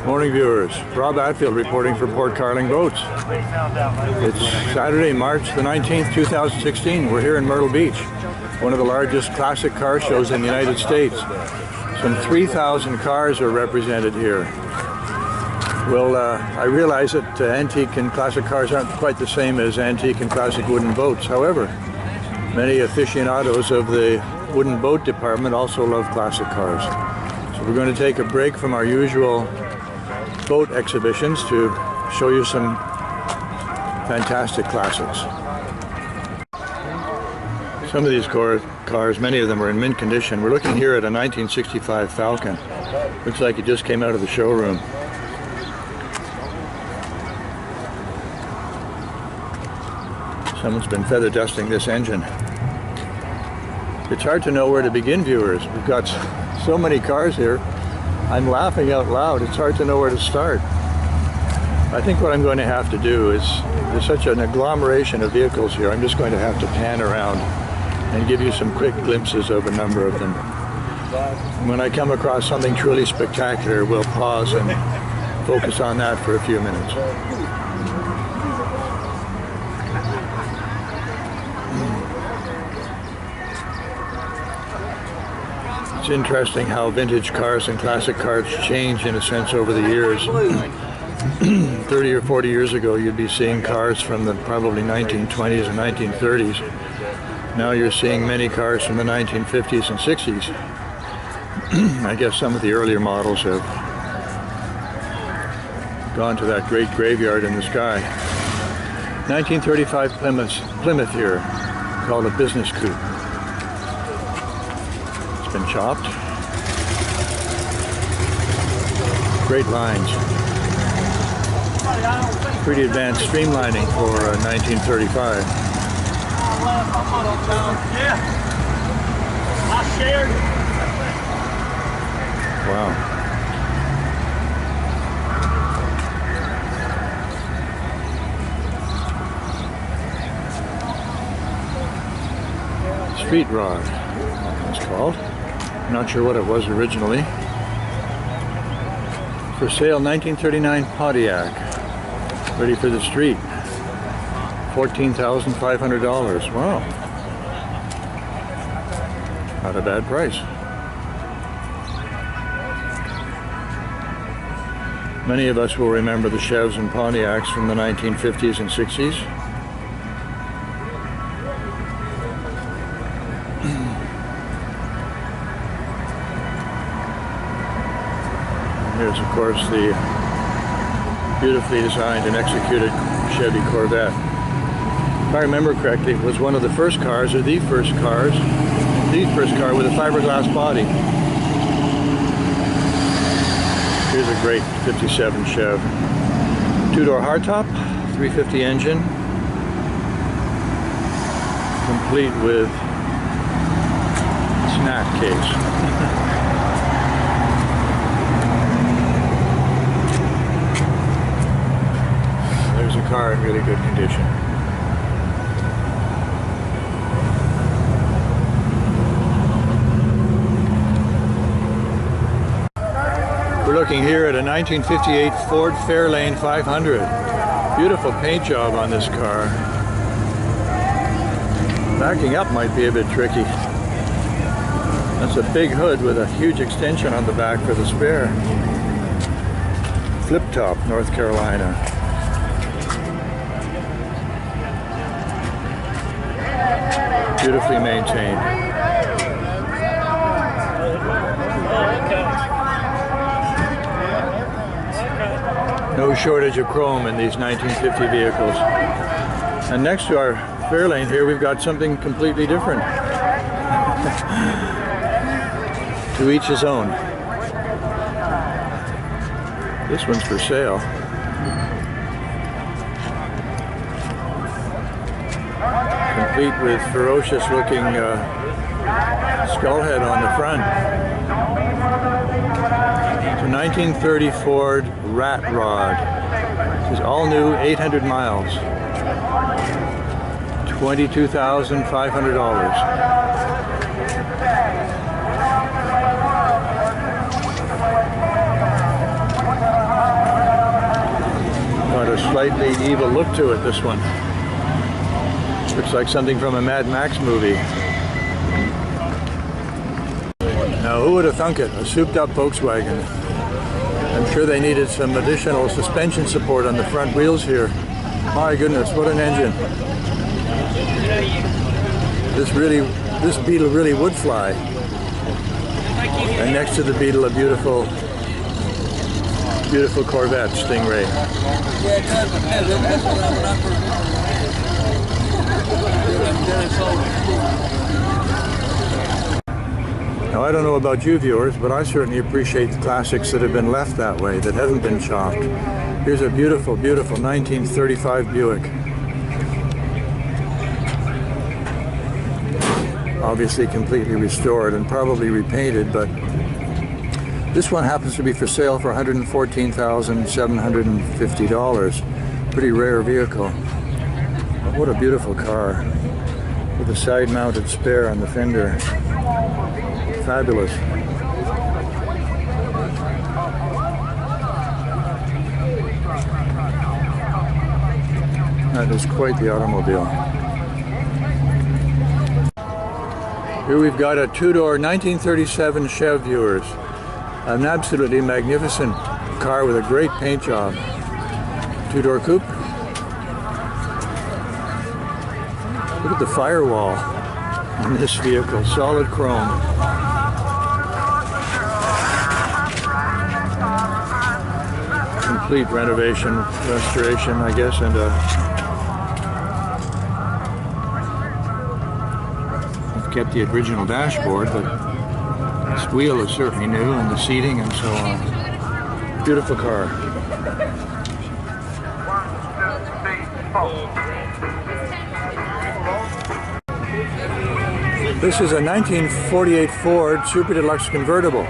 Morning viewers, Rob Atfield reporting for Port Carling Boats. It's Saturday, March the 19th, 2016. We're here in Myrtle Beach, one of the largest classic car shows in the United States. Some 3,000 cars are represented here. Well, I realize that antique and classic cars aren't quite the same as antique and classic wooden boats. However, many aficionados of the wooden boat department also love classic cars. So we're going to take a break from our usual boat exhibitions to show you some fantastic classics. Some of these cars, many of them are in mint condition. We're looking here at a 1965 Falcon. Looks like it just came out of the showroom. Someone's been feather dusting this engine. It's hard to know where to begin, viewers. We've got so many cars here. I'm laughing out loud. It's hard to know where to start. I think what I'm going to have to do is, there's such an agglomeration of vehicles here, I'm just going to have to pan around and give you some quick glimpses of a number of them. When I come across something truly spectacular, we'll pause and focus on that for a few minutes. It's interesting how vintage cars and classic cars change in a sense over the years. 30 or 40 years ago you'd be seeing cars from the probably 1920s and 1930s. Now you're seeing many cars from the 1950s and 60s. I guess some of the earlier models have gone to that great graveyard in the sky. 1935 Plymouth here, called a business coupe. Been chopped. Great lines. Pretty advanced streamlining for 1935. Yeah. I shared. Wow. Street rod, it's called. Not sure what it was originally. For sale, 1939 Pontiac. Ready for the street. $14,500. Wow. Not a bad price. Many of us will remember the Chevs and Pontiacs from the 1950s and 60s. Here's, of course, the beautifully designed and executed Chevy Corvette. If I remember correctly, it was one of the first cars, or the first car with a fiberglass body. Here's a great 57 Chev. Two-door hardtop, 350 engine, complete with snack case. A car in really good condition. We're looking here at a 1958 Ford Fairlane 500. Beautiful paint job on this car. Backing up might be a bit tricky. That's a big hood with a huge extension on the back for the spare. Flip top, North Carolina. Beautifully maintained. No shortage of chrome in these 1950 vehicles. And next to our Fairlane here, we've got something completely different. To each his own. This one's for sale. Complete with ferocious looking skull head on the front. It's a 1930 Ford Rat Rod. This is all new, 800 miles. $22,500. a slightly evil look to it, this one. Looks like something from a Mad Max movie. Now, who would have thunk it? A souped-up Volkswagen. I'm sure they needed some additional suspension support on the front wheels here. My goodness, what an engine. This Beetle really would fly. And next to the Beetle, a beautiful Corvette Stingray. Now, I don't know about you viewers, but I certainly appreciate the classics that have been left that way, that haven't been chopped. Here's a beautiful, beautiful 1935 Buick. Obviously completely restored and probably repainted, but this one happens to be for sale for $114,750. Pretty rare vehicle. But what a beautiful car. With a side-mounted spare on the fender. Fabulous. That is quite the automobile. Here we've got a two-door 1937 Chev, viewers. An absolutely magnificent car with a great paint job. Two-door coupe. Look at the firewall on this vehicle, solid chrome. Complete renovation, restoration, I guess, and I've kept the original dashboard, but this wheel is certainly new, and the seating and so on. Beautiful car. This is a 1948 Ford Super Deluxe convertible.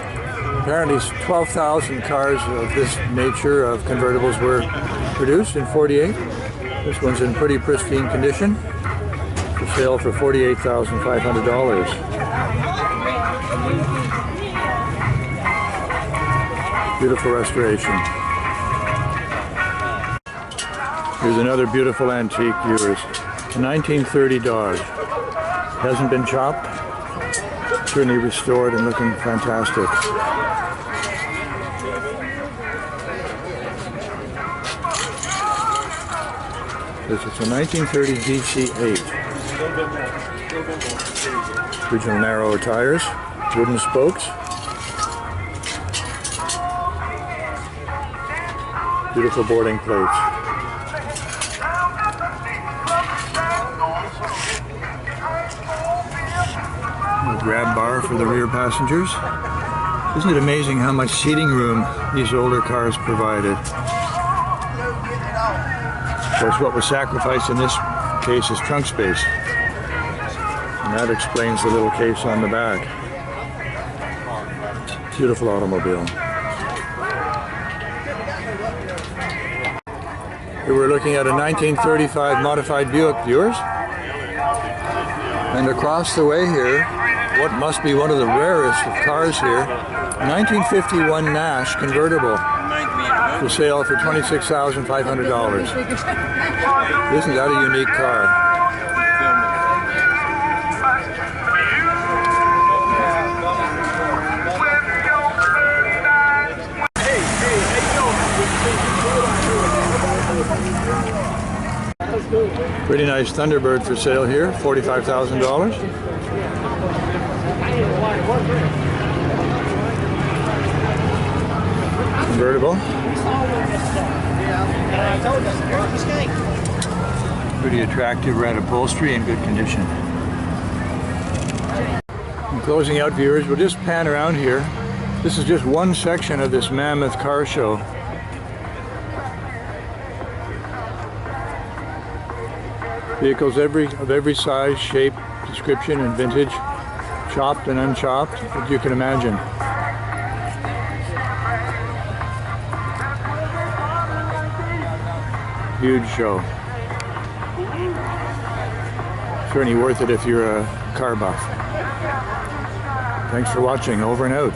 Apparently 12,000 cars of this nature of convertibles were produced in 48. This one's in pretty pristine condition. For sale for $48,500. Beautiful restoration. Here's another beautiful antique, viewers. A 1930 Dodge. Hasn't been chopped. Certainly restored and looking fantastic. This is a 1930 DC-8. Original narrow tires, wooden spokes. Beautiful boarding plates. A grab bar for the rear passengers. Isn't it amazing how much seating room these older cars provided? Of course, what was sacrificed in this case is trunk space. And that explains the little case on the back. Beautiful automobile. We were looking at a 1935 modified Buick, viewers. And across the way here, what must be one of the rarest of cars here, a 1951 Nash convertible. For sale for $26,500. Isn't that a unique car? Pretty nice Thunderbird for sale here, $45,000. Convertible. Pretty attractive red upholstery in good condition. In closing out, viewers, we'll just pan around here. This is just one section of this mammoth car show. Vehicles of every size, shape, description, and vintage, chopped and unchopped, as you can imagine. Huge show. Certainly worth it if you're a car buff. Thanks for watching. Over and out.